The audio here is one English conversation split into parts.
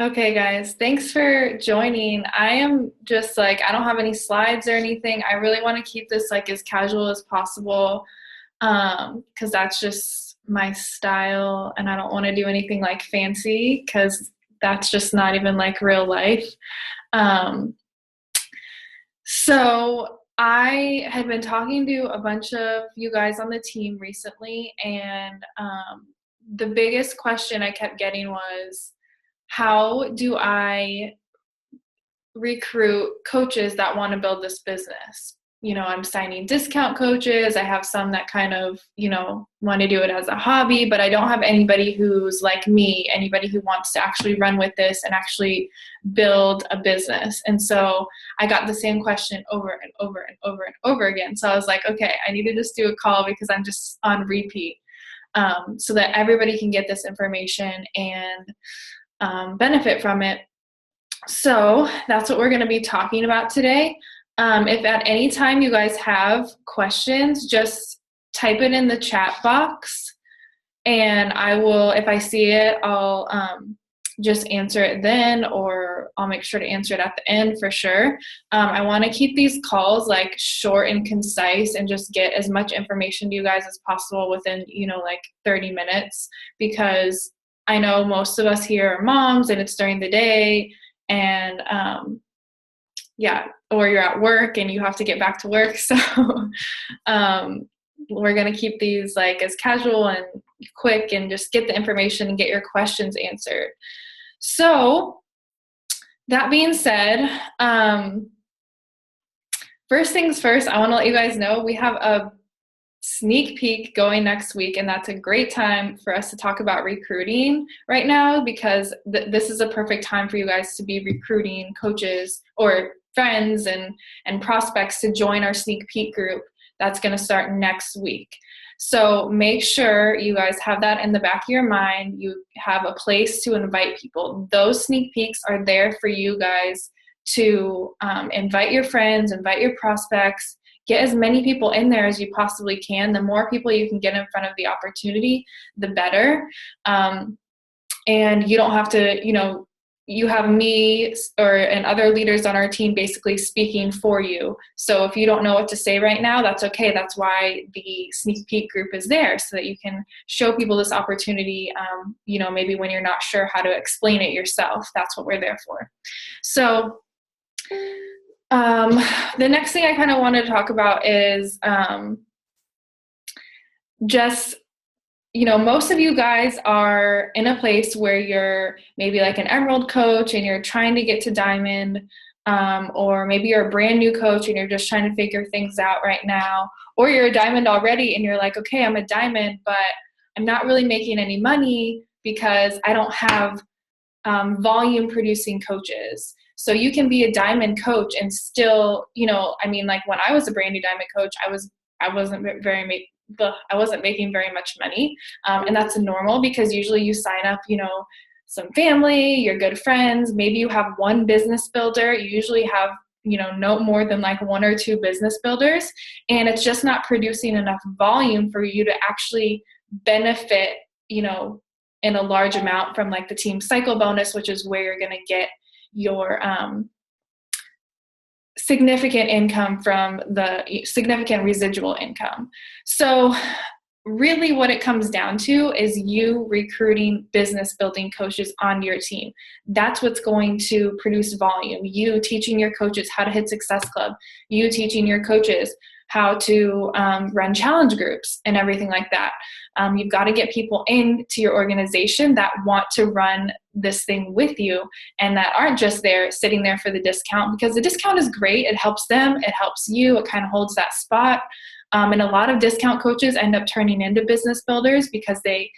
Okay, guys, thanks for joining. I am just like, I don't have any slides or anything. I really want to keep this like as casual as possible, because that's just my style, and I don't want to do anything like fancy because that's just not even like real life. Um, so I had been talking to a bunch of you guys on the team recently, and the biggest question I kept getting was, how do I recruit coaches that want to build this business? I'm signing discount coaches. I have some that kind of, want to do it as a hobby, but I don't have anybody who's like me, anybody who wants to actually run with this and actually build a business. And so I got the same question over and over and over and over again. So I was like, okay, I need to just do a call because I'm just on repeat, so that everybody can get this information and benefit from it. So that's what we're going to be talking about today. If at any time you guys have questions, just type it in the chat box, and I will, if I see it, I'll just answer it then, or I'll make sure to answer it at the end for sure. I want to keep these calls like short and concise and just get as much information to you guys as possible within, like 30 minutes, because I know most of us here are moms and it's during the day, and or you're at work and you have to get back to work. So we're going to keep these like as casual and quick and just get the information and get your questions answered. So that being said, first things first, I want to let you guys know we have a sneak peek going next week, and that's a great time for us to talk about recruiting right now, because this is a perfect time for you guys to be recruiting coaches or friends and prospects to join our sneak peek group that's going to start next week. So make sure you guys have that in the back of your mind. You have a place to invite people. Those sneak peeks are there for you guys to invite your friends, invite your prospects. Get as many people in there as you possibly can. The more people you can get in front of the opportunity, the better. And you don't have to, you have me and other leaders on our team basically speaking for you. So if you don't know what to say right now, that's okay. That's why the sneak peek group is there, so that you can show people this opportunity, maybe when you're not sure how to explain it yourself. That's what we're there for. So the next thing I kind of wanted to talk about is just, most of you guys are in a place where you're maybe like an emerald coach and you're trying to get to diamond, or maybe you're a brand new coach and you're just trying to figure things out right now, or you're a diamond already and you're like, okay, I'm a diamond, but I'm not really making any money because I don't have volume producing coaches. So you can be a diamond coach and still, like when I was a brand new diamond coach, I wasn't making very much money. And that's normal, because usually you sign up, some family, your good friends, maybe you have one business builder. You usually have, no more than like one or two business builders, and it's just not producing enough volume for you to actually benefit, in a large amount from like the team cycle bonus, which is where you're going to get your significant income from the significant residual income. So really what it comes down to is you recruiting business building coaches onto your team. That's what's going to produce volume. You teaching your coaches how to hit Success Club. You teaching your coaches how to run challenge groups and everything like that. You've got to get people into your organization that want to run this thing with you, and that aren't just there sitting there for the discount, because the discount is great. It helps them. It helps you. It kind of holds that spot. And a lot of discount coaches end up turning into business builders because they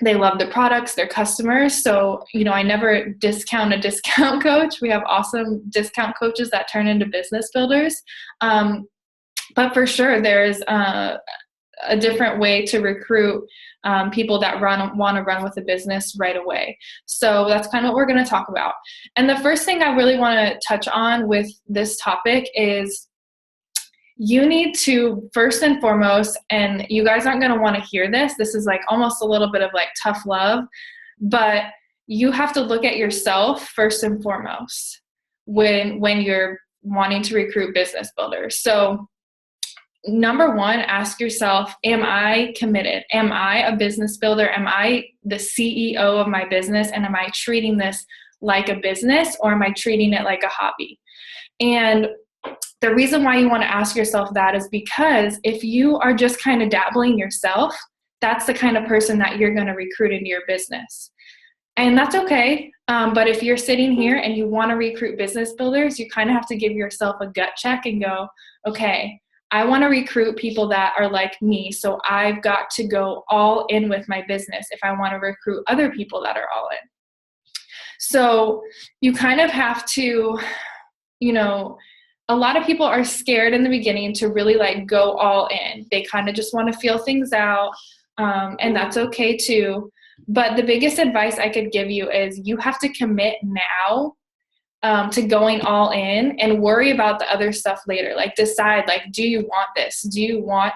love the products, their customers. So, I never discount a discount coach. We have awesome discount coaches that turn into business builders. But for sure, there's a different way to recruit people that want to run with a business right away. So that's kind of what we're going to talk about. And the first thing I really want to touch on with this topic is you need to, first and foremost, and you guys aren't going to want to hear this. This is like almost a little bit of like tough love, but you have to look at yourself first and foremost when you're wanting to recruit business builders. So number one, ask yourself, am I committed? Am I a business builder? Am I the CEO of my business? And am I treating this like a business, or am I treating it like a hobby? And the reason why you want to ask yourself that is because if you are just kind of dabbling yourself, that's the kind of person that you're going to recruit into your business. And that's okay. But if you're sitting here and you want to recruit business builders, you kind of have to give yourself a gut check and go, okay, I want to recruit people that are like me. So I've got to go all in with my business if I want to recruit other people that are all in. So you kind of have to, a lot of people are scared in the beginning to really like go all in. They kind of just want to feel things out, and that's okay too. But the biggest advice I could give you is you have to commit now to going all in, and worry about the other stuff later. Like decide, like, do you want this? Do you want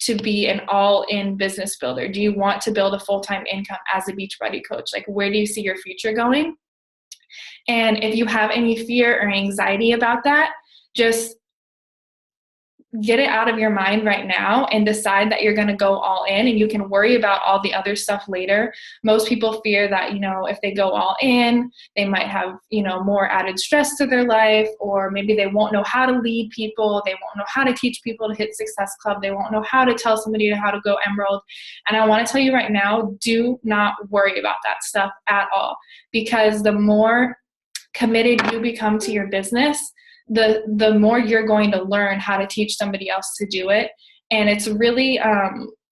to be an all-in business builder? Do you want to build a full-time income as a Beachbody coach? Like, where do you see your future going? And if you have any fear or anxiety about that, just get it out of your mind right now and decide that you're going to go all in, and you can worry about all the other stuff later. Most people fear that, if they go all in, they might have, more added stress to their life, or maybe they won't know how to lead people. They won't know how to teach people to hit Success Club. They won't know how to tell somebody how to go Emerald. And I want to tell you right now, do not worry about that stuff at all, because the more committed you become to your business, the more you're going to learn how to teach somebody else to do it. And it's really,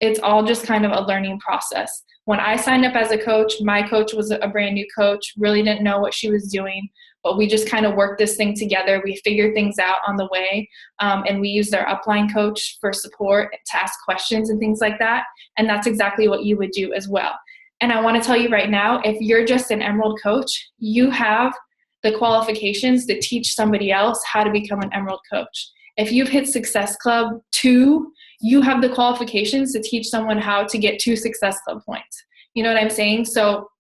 it's all just kind of a learning process. When I signed up as a coach, my coach was a brand new coach, really didn't know what she was doing, but we just kind of worked this thing together. We figured things out on the way, and we used our upline coach for support to ask questions and things like that. And that's exactly what you would do as well. And I want to tell you right now, if you're just an Emerald coach, you have the qualifications to teach somebody else how to become an Emerald coach. If you've hit Success Club 2, you have the qualifications to teach someone how to get 2 Success Club points. You know what I'm saying? So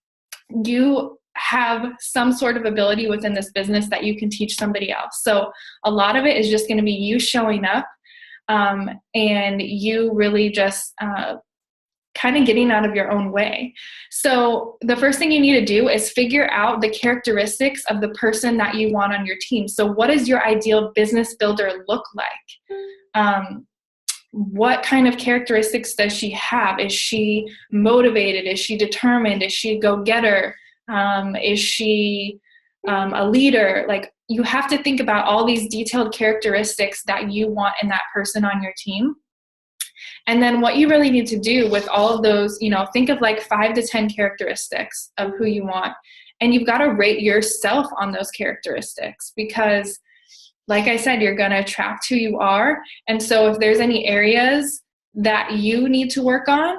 you have some sort of ability within this business that you can teach somebody else. So a lot of it is just going to be you showing up, and you really just kind of getting out of your own way. So the first thing you need to do is figure out the characteristics of the person that you want on your team. So what does your ideal business builder look like? What kind of characteristics does she have? Is she motivated? Is she determined? Is she a go-getter? Is she a leader? Like, you have to think about all these detailed characteristics that you want in that person on your team. And then what you really need to do with all of those, think of like 5 to 10 characteristics of who you want. And you've got to rate yourself on those characteristics, because like I said, you're going to attract who you are. And so if there's any areas that you need to work on,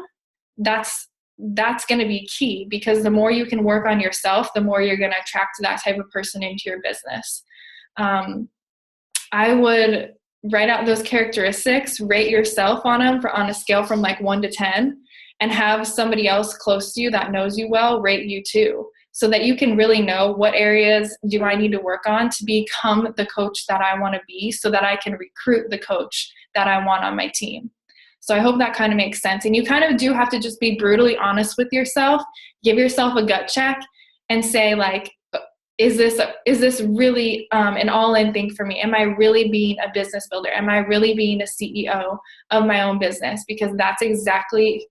that's going to be key, because the more you can work on yourself, the more you're going to attract that type of person into your business. I would write out those characteristics, rate yourself on them on a scale from like 1 to 10, and have somebody else close to you that knows you well rate you too, so that you can really know what areas do I need to work on to become the coach that I want to be, so that I can recruit the coach that I want on my team. So I hope that kind of makes sense. And you kind of do have to just be brutally honest with yourself, give yourself a gut check, and say like, is this really an all-in thing for me? Am I really being a business builder? Am I really being a CEO of my own business? Because that's exactly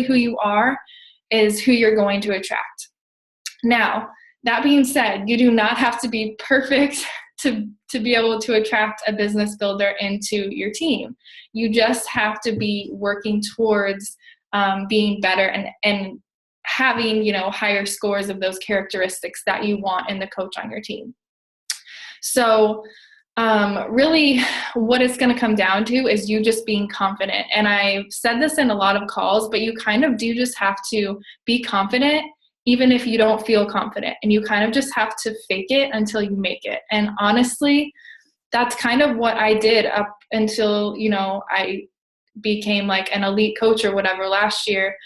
who you are, is who you're going to attract. Now, that being said, you do not have to be perfect to be able to attract a business builder into your team. You just have to be working towards being better and having, higher scores of those characteristics that you want in the coach on your team. So really what it's going to come down to is you just being confident. And I've said this in a lot of calls, but you kind of do just have to be confident, even if you don't feel confident. And you kind of just have to fake it until you make it. And honestly, that's kind of what I did up until, I became like an elite coach or whatever last year.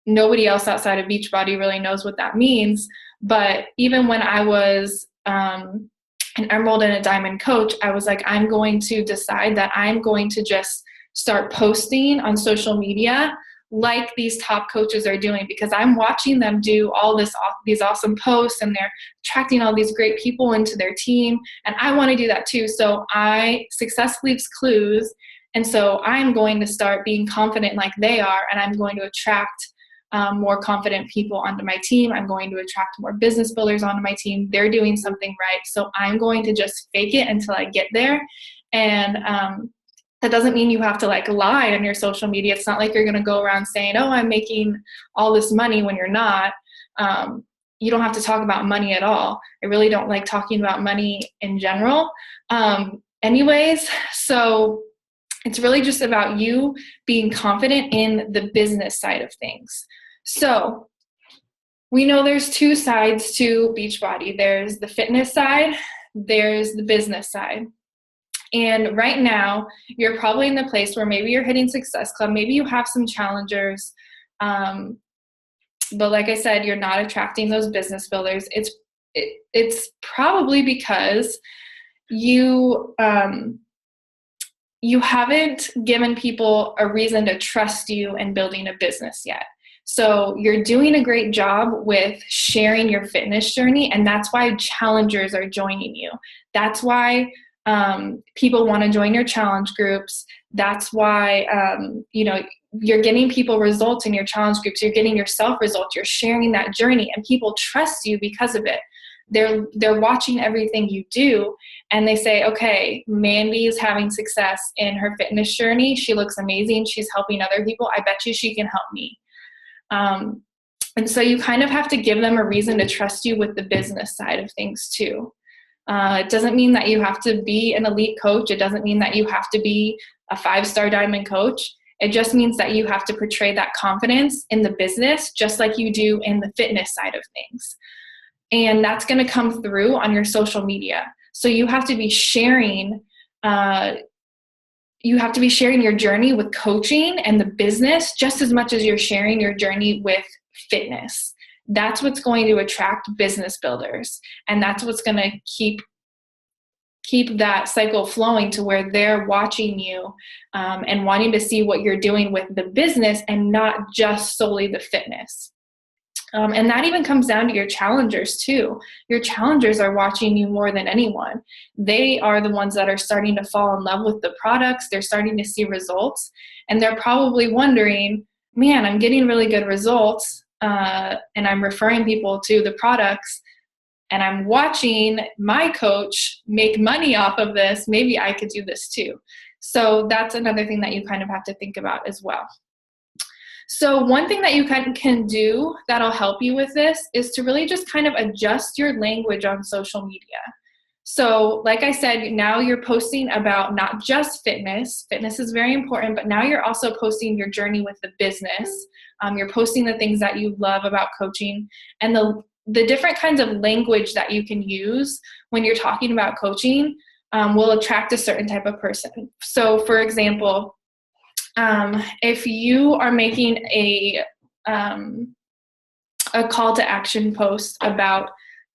nobody else outside of Beachbody really knows what that means. But even when I was an Emerald and a Diamond coach, I was like, I'm going to decide that I'm going to just start posting on social media like these top coaches are doing, because I'm watching them do all these awesome posts, and they're attracting all these great people into their team, and I want to do that too. So success leaves clues, and so I'm going to start being confident like they are, and I'm going to attract more confident people onto my team. I'm going to attract more business builders onto my team. They're doing something right, so I'm going to just fake it until I get there. And that doesn't mean you have to like lie on your social media. It's not like you're going to go around saying, oh, I'm making all this money, when you're not. You don't have to talk about money at all. I really don't like talking about money in general. Anyways, so it's really just about you being confident in the business side of things. So we know there's two sides to Beachbody. There's the fitness side, there's the business side. And right now, you're probably in the place where maybe you're hitting Success Club, maybe you have some challengers, but like I said, you're not attracting those business builders. It's probably because you haven't given people a reason to trust you in building a business yet. So you're doing a great job with sharing your fitness journey, and that's why challengers are joining you. That's why people want to join your challenge groups. That's why, you're getting people results in your challenge groups. You're getting yourself results. You're sharing that journey, and people trust you because of it. They're watching everything you do, and they say, okay, Mandy is having success in her fitness journey. She looks amazing. She's helping other people. I bet you she can help me. And so you kind of have to give them a reason to trust you with the business side of things too. It doesn't mean that you have to be an elite coach. It doesn't mean that you have to be a 5-star diamond coach. It just means that you have to portray that confidence in the business, just like you do in the fitness side of things. And that's going to come through on your social media. So you have to be sharing, your journey with coaching and the business just as much as you're sharing your journey with fitness. That's what's going to attract business builders, and that's what's going to keep that cycle flowing to where they're watching you and wanting to see what you're doing with the business and not just solely the fitness. And that even comes down to your challengers too. Your challengers are watching you more than anyone. They are the ones that are starting to fall in love with the products. They're starting to see results, and they're probably wondering, man, I'm getting really good results. And I'm referring people to the products, and I'm watching my coach make money off of this. Maybe I could do this too. So that's another thing that you kind of have to think about as well. So one thing that you can do that'll help you with this is to really just kind of adjust your language on social media. So like I said, now you're posting about not just fitness. Fitness is very important, but now you're also posting your journey with the business. You're posting the things that you love about coaching, and the different kinds of language that you can use when you're talking about coaching will attract a certain type of person. So for example, if you are making a call to action post about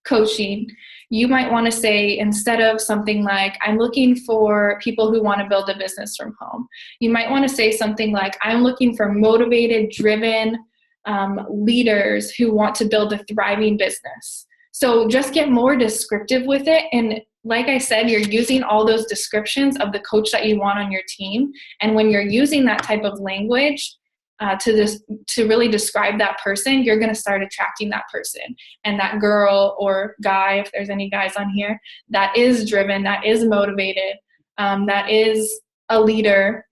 coaching, you might want to say, instead of something like, I'm looking for people who want to build a business from home, you might want to say something like, I'm looking for motivated, driven leaders who want to build a thriving business. So just get more descriptive with it. And like I said, you're using all those descriptions of the coach that you want on your team. And when you're using that type of language to really describe that person, you're going to start attracting that person. And that girl or guy, if there's any guys on here, that is driven, that is motivated, that is a leader,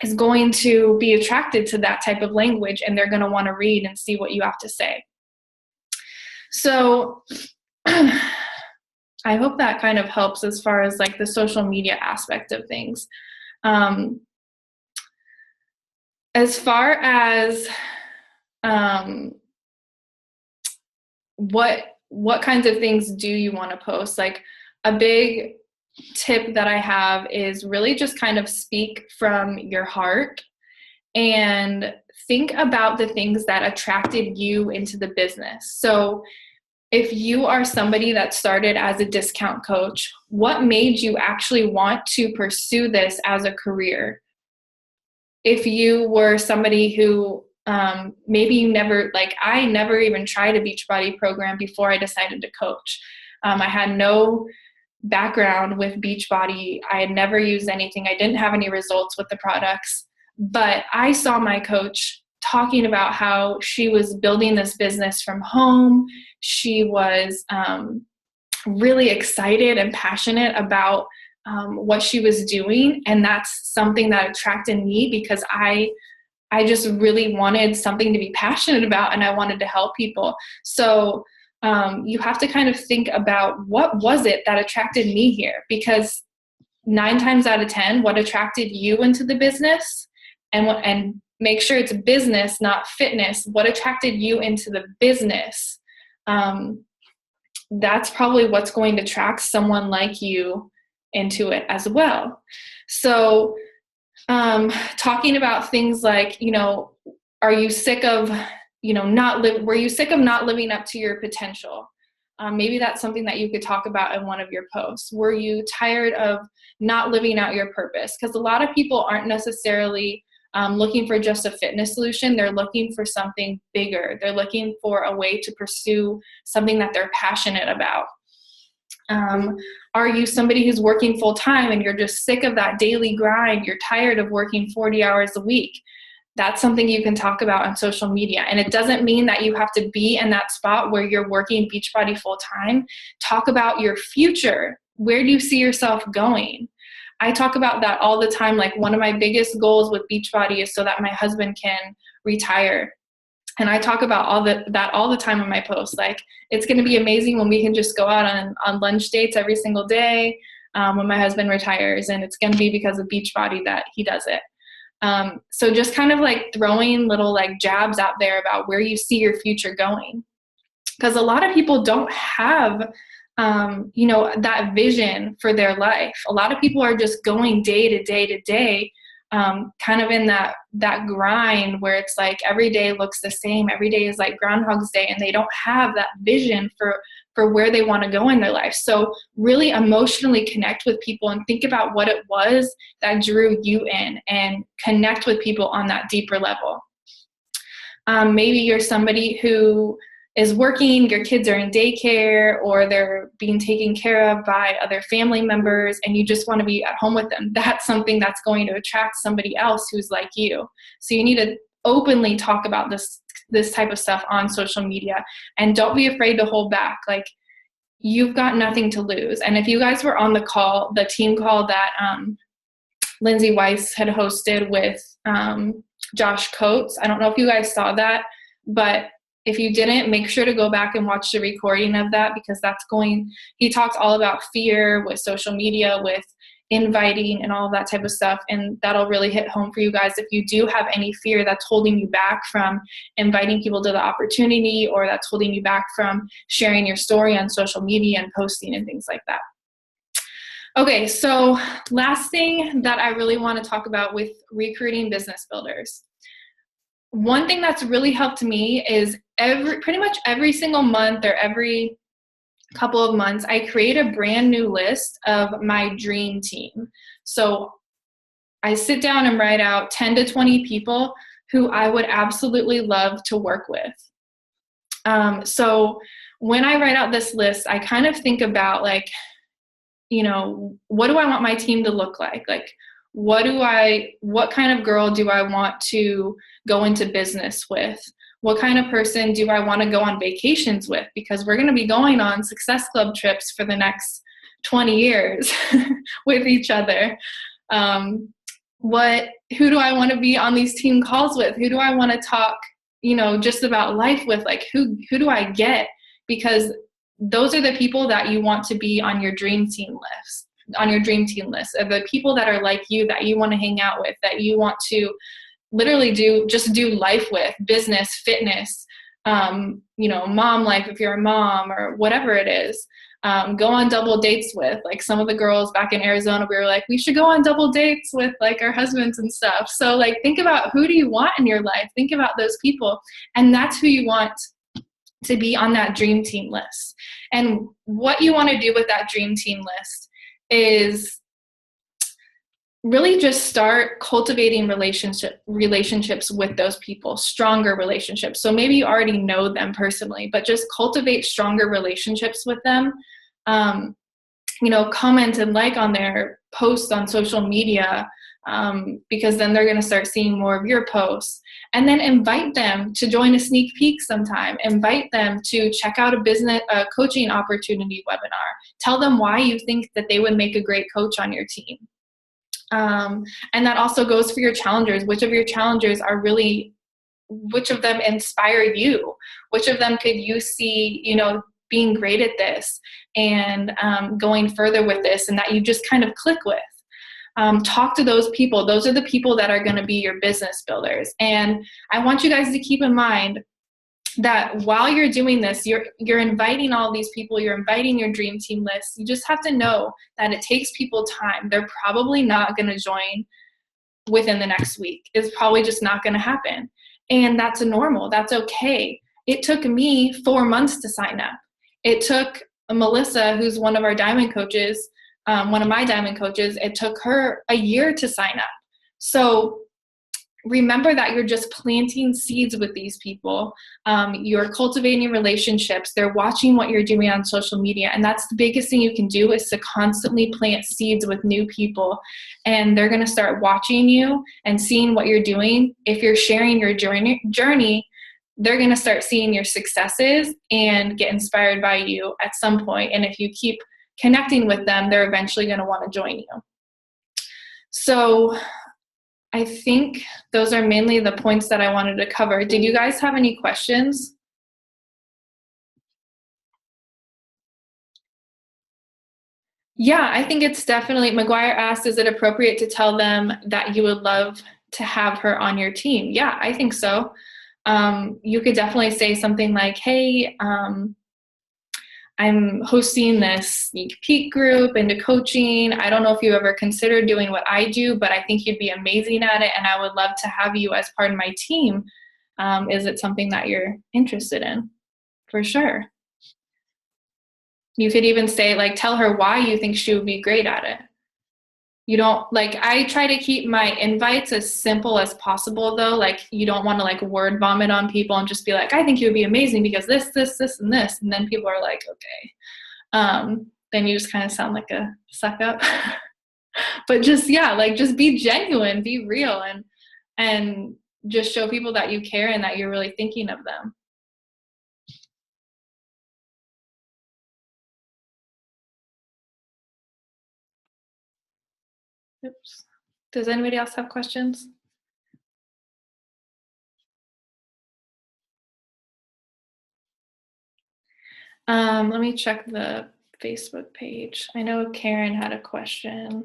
is going to be attracted to that type of language, and they're going to want to read and see what you have to say. So I hope that kind of helps as far as like the social media aspect of things. As far as what kinds of things do you want to post? Like a big tip that I have is really just kind of speak from your heart and think about the things that attracted you into the business. So if you are somebody that started as a discount coach, what made you actually want to pursue this as a career? If you were somebody who maybe you never, like I never even tried a Beachbody program before I decided to coach. I had no background with Beachbody. I had never used anything. I didn't have any results with the products, but I saw my coach talking about how she was building this business from home. She was really excited and passionate about what she was doing. And that's something that attracted me because I just really wanted something to be passionate about, and I wanted to help people. So you have to kind of think about, what was it that attracted me here? Because 9 times out of 10, what attracted you into the business, and make sure it's business, not fitness. What attracted you into the business? That's probably what's going to attract someone like you into it as well. So talking about things like, are you sick of, were you sick of not living up to your potential? Maybe that's something that you could talk about in one of your posts. Were you tired of not living out your purpose? Because a lot of people aren't necessarily looking for just a fitness solution. They're looking for something bigger. They're looking for a way to pursue something that they're passionate about. Are you somebody who's working full time and you're just sick of that daily grind? You're tired of working 40 hours a week. That's something you can talk about on social media. And it doesn't mean that you have to be in that spot where you're working Beachbody full time. Talk about your future. Where do you see yourself going? I talk about that all the time. Like, one of my biggest goals with Beachbody is so that my husband can retire. And I talk about that all the time in my posts. Like, it's going to be amazing when we can just go out on lunch dates every single day when my husband retires. And it's going to be because of Beachbody that he does it. So just kind of like throwing little like jabs out there about where you see your future going. Because a lot of people don't have, that vision for their life. A lot of people are just going day to day to day, kind of in that grind where it's like every day looks the same. Every day is like Groundhog's Day, and they don't have that vision for where they want to go in their life. So really emotionally connect with people and think about what it was that drew you in, and connect with people on that deeper level. Maybe you're somebody who is working, your kids are in daycare, or they're being taken care of by other family members, and you just want to be at home with them. That's something that's going to attract somebody else who's like you. So you need to openly talk about this type of stuff on social media, and don't be afraid to hold back. Like, you've got nothing to lose. And if you guys were on the team call that Lindsay Weiss had hosted with Josh Coates, I don't know if you guys saw that, but if you didn't, make sure to go back and watch the recording of that, because he talks all about fear with social media, with inviting and all of that type of stuff. And that'll really hit home for you guys if you do have any fear that's holding you back from inviting people to the opportunity, or that's holding you back from sharing your story on social media and posting and things like that. Okay, so last thing that I really want to talk about with recruiting business builders. One thing that's really helped me is pretty much every single month or every couple of months, I create a brand new list of my dream team. So I sit down and write out 10 to 20 people who I would absolutely love to work with. So when I write out this list, I kind of think about like, what do I want my team to look like? Like, what kind of girl do I want to go into business with? What kind of person do I want to go on vacations with? Because we're going to be going on Success Club trips for the next 20 years with each other. Who do I want to be on these team calls with? Who do I want to talk, just about life with? Like, who do I get? Because those are the people that you want to be on your dream team list. Are the people that are like you, that you want to hang out with, that you want to literally do life with, business, fitness, mom life if you're a mom or whatever it is. Go on double dates with, like, some of the girls back in Arizona, we were like, we should go on double dates with like our husbands and stuff. So like, think about, who do you want in your life? Think about those people, and that's who you want to be on that dream team list. And what you want to do with that dream team list is really just start cultivating relationships with those people, stronger relationships. So maybe you already know them personally, but just cultivate stronger relationships with them. Comment and like on their posts on social media, because then they're going to start seeing more of your posts. And then invite them to join a sneak peek sometime. Invite them to check out a coaching opportunity webinar. Tell them why you think that they would make a great coach on your team. And that also goes for your challengers. Which of your challengers which of them inspire you? Which of them could you see, being great at this and going further with this, and that you just kind of click with? Talk to those people. Those are the people that are going to be your business builders. And I want you guys to keep in mind that while you're doing this, you're inviting all these people, you're inviting your dream team list. You just have to know that it takes people time. They're probably not going to join within the next week. It's probably just not going to happen. And that's normal. That's okay. It took me 4 months to sign up. It took Melissa, who's one of our diamond coaches, one of my diamond coaches, it took her a year to sign up. So remember that you're just planting seeds with these people. You're cultivating relationships. They're watching what you're doing on social media. And that's the biggest thing you can do, is to constantly plant seeds with new people. And they're going to start watching you and seeing what you're doing. If you're sharing your journey, they're going to start seeing your successes and get inspired by you at some point. And if you keep connecting with them, they're eventually going to want to join you. So I think those are mainly the points that I wanted to cover. Did you guys have any questions? Yeah, I think it's definitely, McGuire asked, is it appropriate to tell them that you would love to have her on your team? Yeah, I think so. You could definitely say something like, hey, I'm hosting this sneak peek group into coaching. I don't know if you ever considered doing what I do, but I think you'd be amazing at it, and I would love to have you as part of my team. Is it something that you're interested in? For sure. You could even say, like, tell her why you think she would be great at it. You don't, like, I try to keep my invites as simple as possible, though. Like, you don't want to, like, word vomit on people and just be like, I think you would be amazing because this, and this. And then people are like, okay. Then you just kind of sound like a suck up. But just, yeah, like, just be genuine, be real, and just show people that you care and that you're really thinking of them. Oops. Does anybody else have questions? Let me check the Facebook page. I know Karen had a question.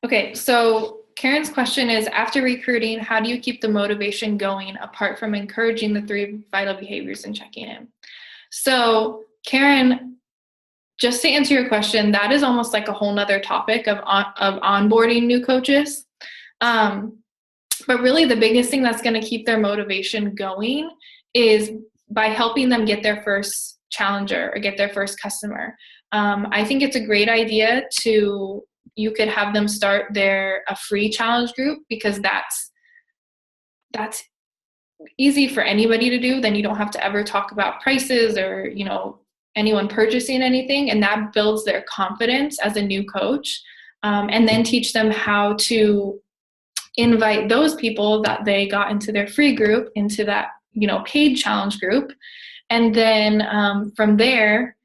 Okay, so Karen's question is, after recruiting, how do you keep the motivation going apart from encouraging the 3 vital behaviors and checking in? So Karen, just to answer your question, that is almost like a whole nother topic of onboarding new coaches. But really the biggest thing that's going to keep their motivation going is by helping them get their first challenger or get their first customer. I think it's a great idea you could have them start a free challenge group, because that's easy for anybody to do. Then you don't have to ever talk about prices or, anyone purchasing anything, and that builds their confidence as a new coach. And then teach them how to invite those people that they got into their free group into that, paid challenge group. And then from there,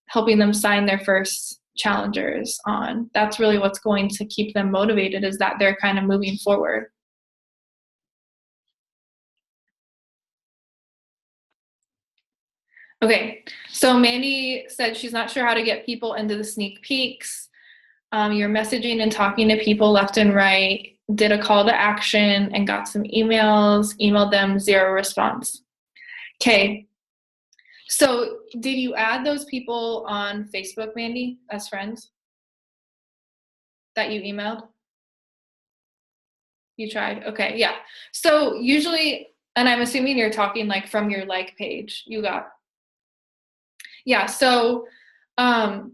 helping them sign their first challengers on. That's really what's going to keep them motivated, is that they're kind of moving forward. Okay, so Mandy said she's not sure how to get people into the sneak peeks. You're messaging and talking to people left and right, did a call to action and got some emails, emailed them, zero response. Okay, so did you add those people on Facebook, Mandy, as friends that you emailed? You tried? Okay, yeah. So usually, and I'm assuming you're talking like from your like page you got. Yeah, so um,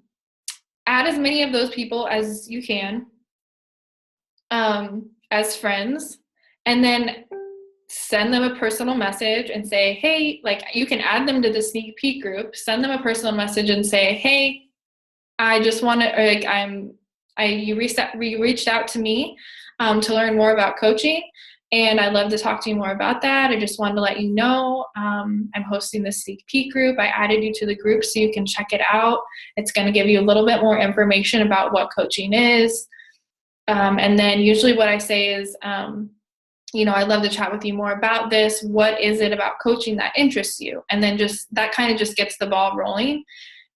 add as many of those people as you can as friends, and then send them a personal message and say, hey, like you can add them to the sneak peek group, send them a personal message and say, hey, I just want to, like, you reached out to me to learn more about coaching, and I'd love to talk to you more about that. I just wanted to let you know I'm hosting the sneak peek group. I added you to the group so you can check it out. It's going to give you a little bit more information about what coaching is. And then usually what I say is, I'd love to chat with you more about this. What is it about coaching that interests you? And then just that kind of just gets the ball rolling.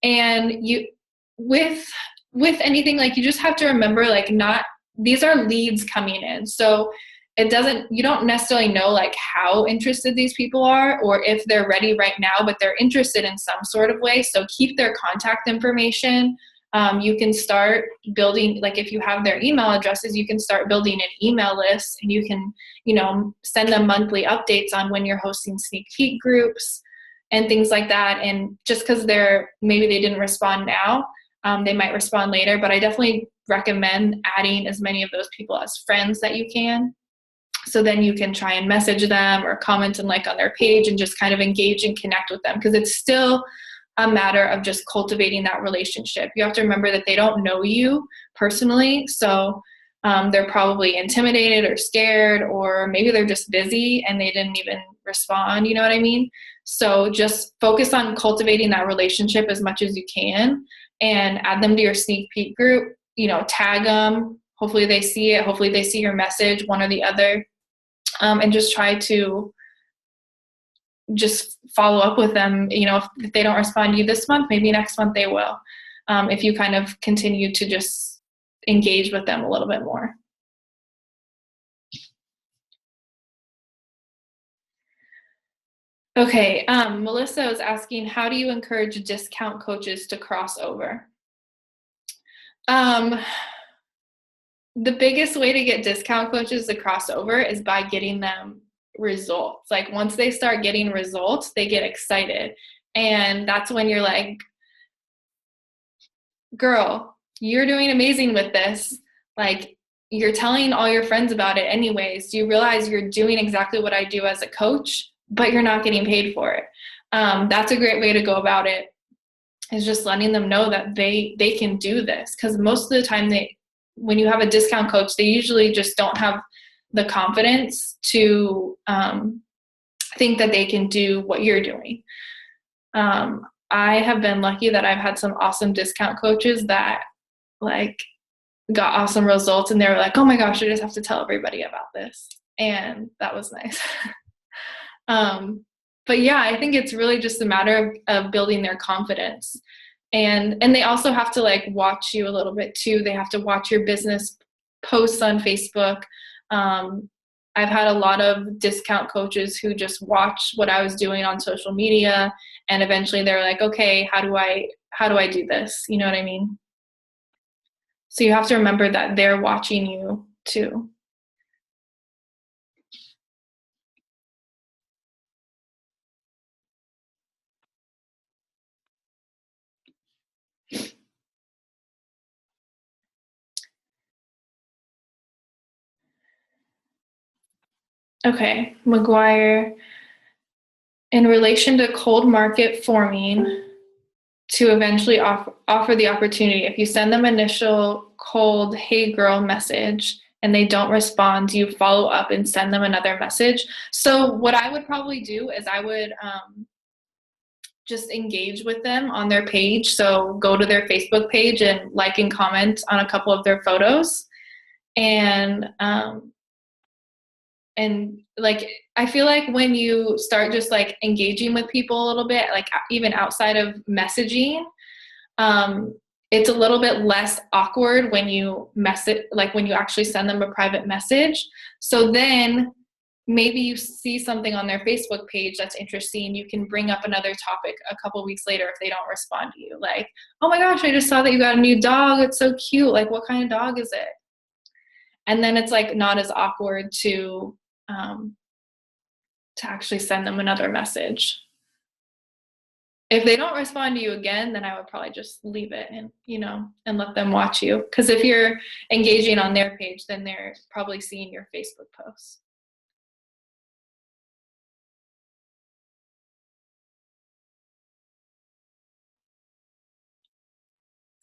And you, with anything, like, you just have to remember, like, not, these are leads coming in. So you don't necessarily know like how interested these people are or if they're ready right now, but they're interested in some sort of way. So keep their contact information. You can start building, like if you have their email addresses, you can start building an email list, and you can, send them monthly updates on when you're hosting sneak peek groups and things like that. And just because maybe they didn't respond now, they might respond later, but I definitely recommend adding as many of those people as friends that you can. So then you can try and message them or comment and like on their page and just kind of engage and connect with them, because it's still a matter of just cultivating that relationship. You have to remember that they don't know you personally, so they're probably intimidated or scared, or maybe they're just busy and they didn't even respond, you know what I mean? So just focus on cultivating that relationship as much as you can, and add them to your sneak peek group, tag them. Hopefully they see it. Hopefully they see your message, one or the other. And just try to just follow up with them. If they don't respond to you this month, maybe next month they will. If you kind of continue to just engage with them a little bit more. Okay, Melissa is asking, how do you encourage discount coaches to cross over? The biggest way to get discount coaches to cross over is by getting them results. Like once they start getting results, they get excited. And that's when you're like, girl, you're doing amazing with this. Like, you're telling all your friends about it anyways. Do you realize you're doing exactly what I do as a coach, but you're not getting paid for it? That's a great way to go about it, is just letting them know that they can do this. Because most of the time, when you have a discount coach, they usually just don't have the confidence to think that they can do what you're doing. I have been lucky that I've had some awesome discount coaches that like got awesome results, and they were like, oh my gosh, I just have to tell everybody about this. And that was nice. But yeah, I think it's really just a matter of building their confidence. And they also have to like watch you a little bit too. They have to watch your business posts on Facebook. I've had a lot of discount coaches who just watched what I was doing on social media, and eventually they're like, okay, how do I do this? You know what I mean? So you have to remember that they're watching you too. Okay, McGuire, in relation to cold market forming, to eventually offer the opportunity. If you send them initial cold, hey girl message, and they don't respond, you follow up and send them another message. So what I would probably do is I would just engage with them on their page. So go to their Facebook page and like and comment on a couple of their photos. And and like, I feel like when you start just like engaging with people a little bit, like even outside of messaging, um, it's a little bit less awkward when you message, like when you actually send them a private message. So then maybe you see something on their Facebook page that's interesting. You can bring up another topic a couple weeks later if they don't respond to you. Like, oh my gosh, I just saw that you got a new dog. It's so cute. Like, what kind of dog is it? And then it's like not as awkward um, to actually send them another message. If they don't respond to you again, then I would probably just leave it and, and let them watch you. Because if you're engaging on their page, then they're probably seeing your Facebook posts.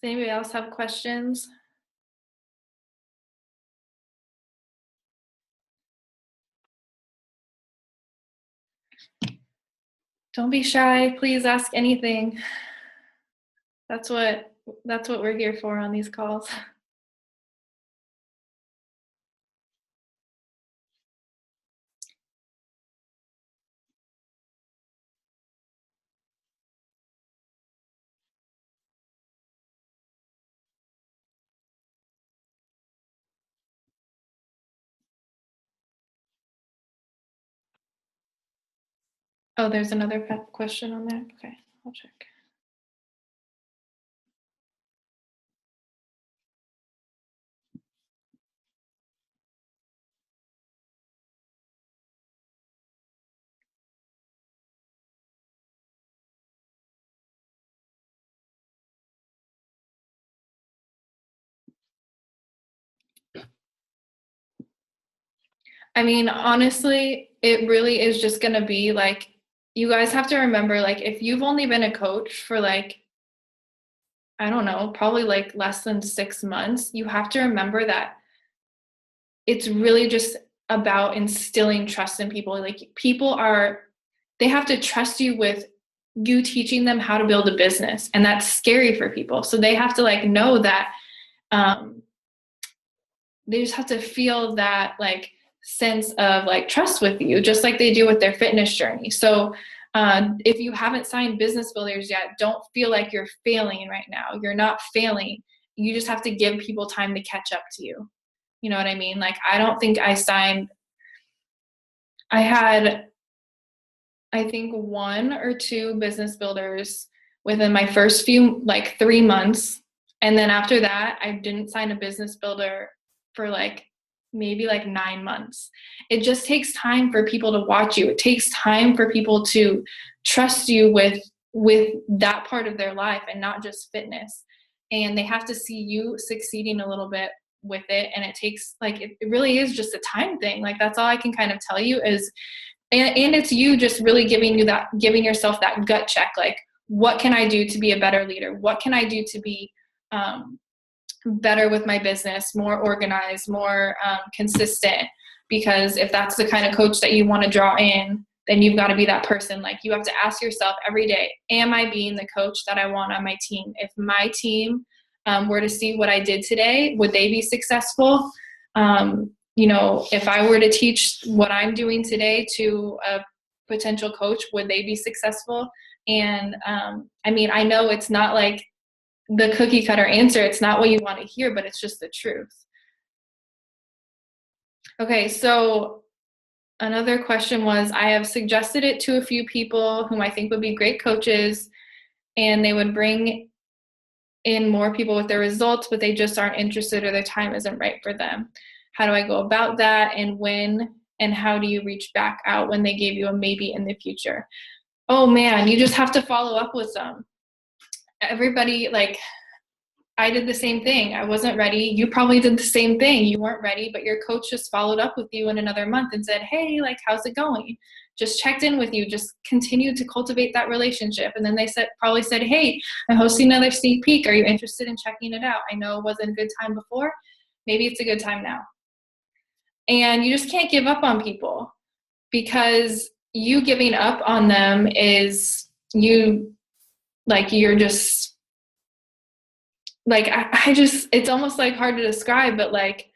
Does anybody else have questions? Don't be shy. Please ask anything. That's what we're here for on these calls. Oh, there's another question on there. Okay, I'll check. I mean, honestly, it really is just going to be like, you guys have to remember, like, if you've only been a coach for like, I don't know, probably like less than 6 months, you have to remember that it's really just about instilling trust in people. Like, they have to trust you with you teaching them how to build a business. And that's scary for people. So they have to like know that, um, they just have to feel that like sense of like trust with you, just like they do with their fitness journey. So if you haven't signed business builders yet, don't feel like you're failing right now. You're not failing. You just have to give people time to catch up to you. You know what I mean? Like, I don't think I had, I think, one or two business builders within my first few, like 3 months. And then after that, I didn't sign a business builder for like maybe like 9 months. It just takes time for people to watch you. It takes time for people to trust you with that part of their life and not just fitness. And they have to see you succeeding a little bit with it. And it takes like, it really is just a time thing. Like, that's all I can kind of tell you is, and it's you just really giving yourself that gut check. Like, what can I do to be a better leader? What can I do to be better with my business, more organized, more consistent? Because if that's the kind of coach that you want to draw in, then you've got to be that person. Like, you have to ask yourself every day, am I being the coach that I want on my team? If my team were to see what I did today, would they be successful? If I were to teach what I'm doing today to a potential coach, would they be successful? And I mean, I know it's not like the cookie cutter answer. It's not what you want to hear, but it's just the truth. Okay, so another question was, I have suggested it to a few people whom I think would be great coaches, and they would bring in more people with their results, but they just aren't interested or their time isn't right for them. How do I go about that? And when and how do you reach back out when they gave you a maybe in the future? Oh man, you just have to follow up with them. Everybody, like, I did the same thing. I wasn't ready. You probably did the same thing. You weren't ready, but your coach just followed up with you in another month and said, hey, like, how's it going? Just checked in with you, just continued to cultivate that relationship. And then they probably said, hey, I'm hosting another sneak peek. Are you interested in checking it out? I know it wasn't a good time before. Maybe it's a good time now. And you just can't give up on people, because you giving up on them is you're just like, I just, it's almost like hard to describe, but like,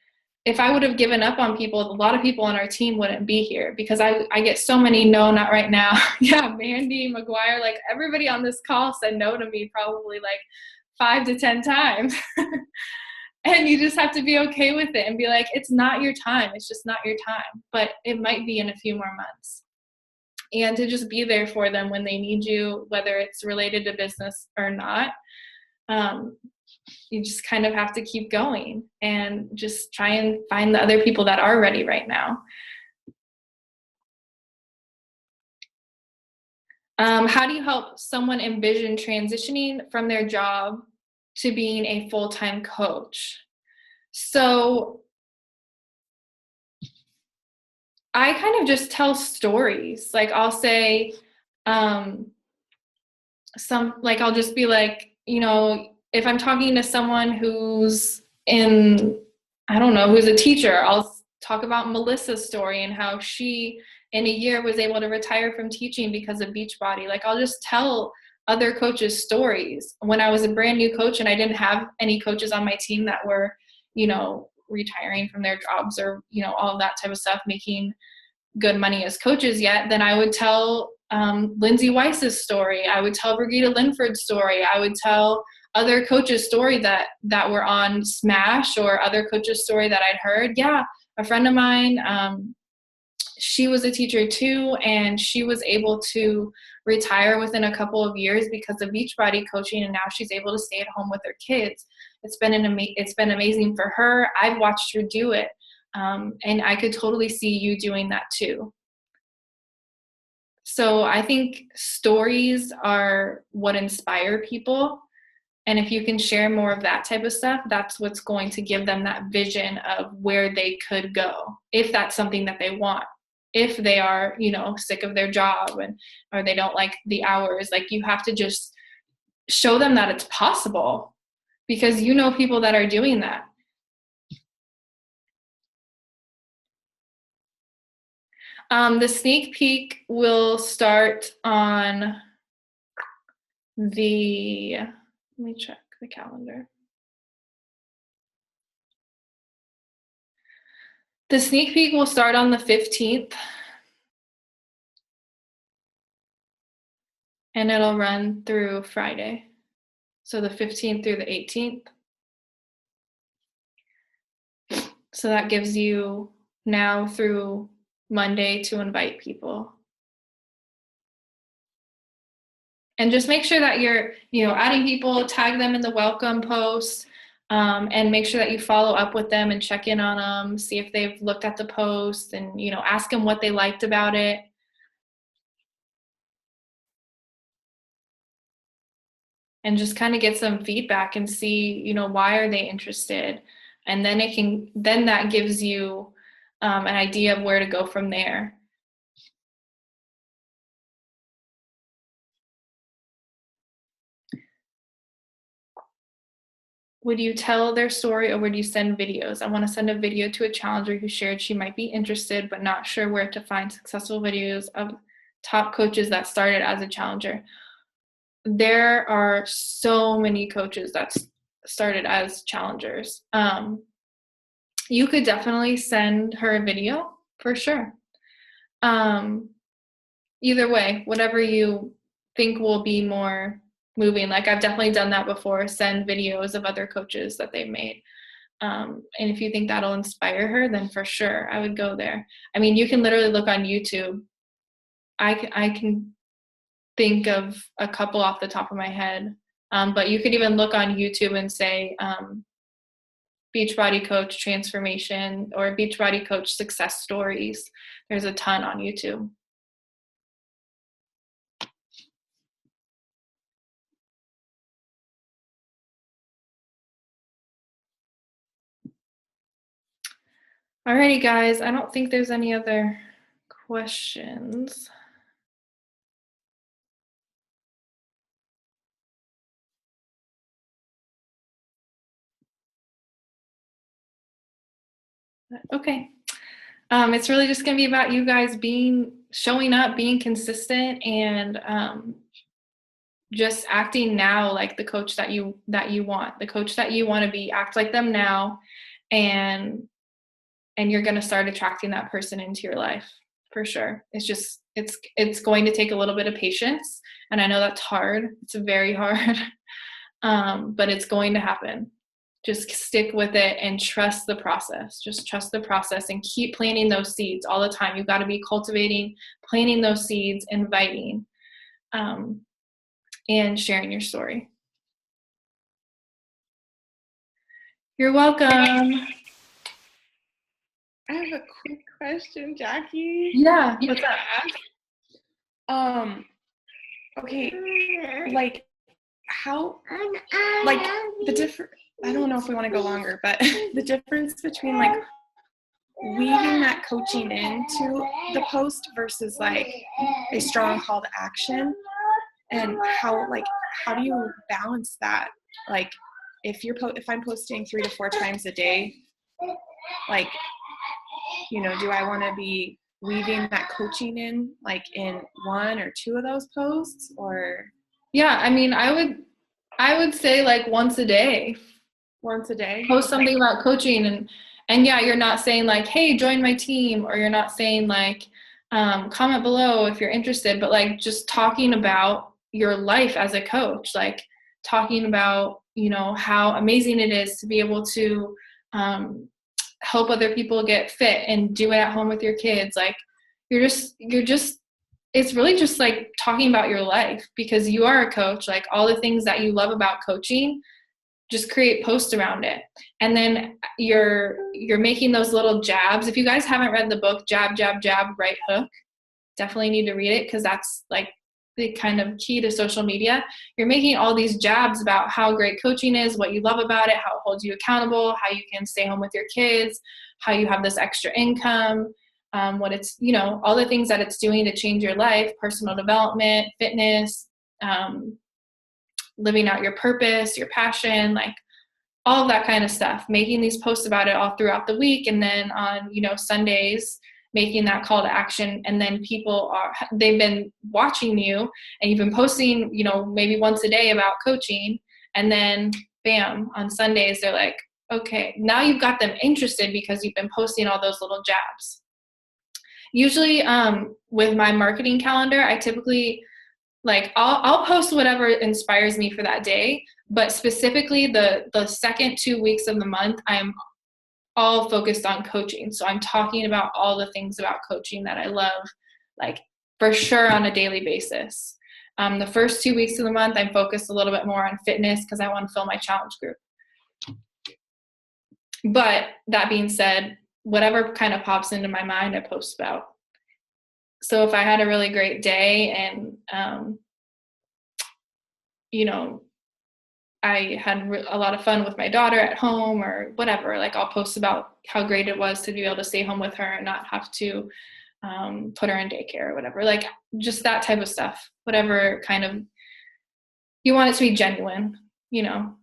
if I would have given up on people, a lot of people on our team wouldn't be here, because I get so many no, not right now. Yeah, Mandy, McGuire, like everybody on this call said no to me probably like 5 to 10 times. And you just have to be okay with it and be like, it's not your time. It's just not your time. But it might be in a few more months. And to just be there for them when they need you, whether it's related to business or not. Um, you just kind of have to keep going and just try and find the other people that are ready right now. How do you help someone envision transitioning from their job to being a full-time coach? So I kind of just tell stories. Like I'll say, um, I'll just be like, if I'm talking to someone who's in, I don't know, who's a teacher, I'll talk about Melissa's story and how she in a year was able to retire from teaching because of Beachbody. Like I'll just tell other coaches stories. When I was a brand new coach and I didn't have any coaches on my team that were, retiring from their jobs or, all of that type of stuff, making good money as coaches yet, then I would tell Lindsay Weiss's story. I would tell Brigida Linford's story. I would tell other coaches' story that were on Smash, or other coaches' story that I'd heard. Yeah, a friend of mine, she was a teacher too, and she was able to retire within a couple of years because of Beachbody coaching, and now she's able to stay at home with her kids. It's been amazing for her. I've watched her do it. And I could totally see you doing that too. So I think stories are what inspire people. And if you can share more of that type of stuff, that's what's going to give them that vision of where they could go, if that's something that they want. If they are, sick of their job or they don't like the hours, like you have to just show them that it's possible, because people that are doing that. The sneak peek will start on let me check the calendar. The sneak peek will start on the 15th, and it'll run through Friday. So the 15th through the 18th. So that gives you now through Monday to invite people. And just make sure that you're, adding people, tag them in the welcome post, and make sure that you follow up with them and check in on them, see if they've looked at the post, and, ask them what they liked about it. And just kind of get some feedback and see, why are they interested? And then that gives you an idea of where to go from there. Would you tell their story, or would you send videos? I want to send a video to a challenger who shared she might be interested, but not sure where to find successful videos of top coaches that started as a challenger. There are so many coaches that started as challengers. You could definitely send her a video for sure. Either way, whatever you think will be more moving. Like I've definitely done that before, send videos of other coaches that they've made. And if you think that'll inspire her, then for sure I would go there. I mean, you can literally look on YouTube. I can think of a couple off the top of my head, but you could even look on YouTube and say Beachbody coach transformation or Beachbody coach success stories. There's a ton on YouTube. Alrighty, guys. I don't think there's any other questions. Okay. It's really just going to be about you guys showing up, being consistent, and just acting now like the coach that you want, the coach that you want to be. Act like them now, and and you're going to start attracting that person into your life for sure. It's just, it's going to take a little bit of patience. And I know that's hard. It's very hard. But it's going to happen. Just stick with it and trust the process. Just trust the process and keep planting those seeds all the time. You've got to be cultivating, planting those seeds, inviting, and sharing your story. You're welcome. I have a quick question, Jackie. Yeah, what's up? Okay, like how, like the different, I don't know if we want to go longer, but the difference between like weaving that coaching into the post versus like a strong call to action, and how do you balance that? Like if I'm posting 3 to 4 times a day, like, you know, do I want to be weaving that coaching in like in 1 or 2 of those posts? Or yeah, I mean, I would say like once a day post something about coaching, and yeah, you're not saying like, hey, join my team, or you're not saying like, comment below if you're interested, but like just talking about your life as a coach, like talking about, you know, how amazing it is to be able to help other people get fit and do it at home with your kids. Like you're just it's really just like talking about your life, because you are a coach. Like all the things that you love about coaching, just create posts around it. And then you're making those little jabs. If you guys haven't read the book Jab, Jab, Jab, Right Hook, definitely need to read it, because that's like the kind of key to social media. You're making all these jabs about how great coaching is, what you love about it, how it holds you accountable, how you can stay home with your kids, how you have this extra income, what it's, you know, all the things that it's doing to change your life, personal development, fitness, living out your purpose, your passion, like all of that kind of stuff, making these posts about it all throughout the week. And then on, you know, Sundays, making that call to action. And then they've been watching you, and you've been posting, you know, maybe once a day about coaching. And then bam, on Sundays, they're like, okay, now you've got them interested because you've been posting all those little jabs. Usually with my marketing calendar, I typically, like I'll post whatever inspires me for that day, but specifically the second 2 weeks of the month, I'm all focused on coaching. So I'm talking about all the things about coaching that I love, like for sure on a daily basis. The first 2 weeks of the month, I'm focused a little bit more on fitness because I want to fill my challenge group. But that being said, whatever kind of pops into my mind, I post about. So if I had a really great day and, you know, I had a lot of fun with my daughter at home or whatever, like I'll post about how great it was to be able to stay home with her and not have to put her in daycare or whatever, like just that type of stuff, whatever kind of, you want it to be genuine, you know,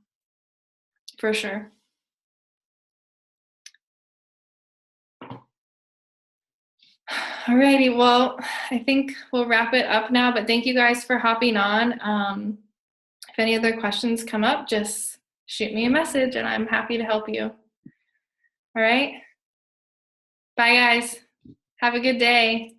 for sure. Alrighty, well, I think we'll wrap it up now, but thank you guys for hopping on. If any other questions come up, just shoot me a message and I'm happy to help you. All right. Bye, guys. Have a good day.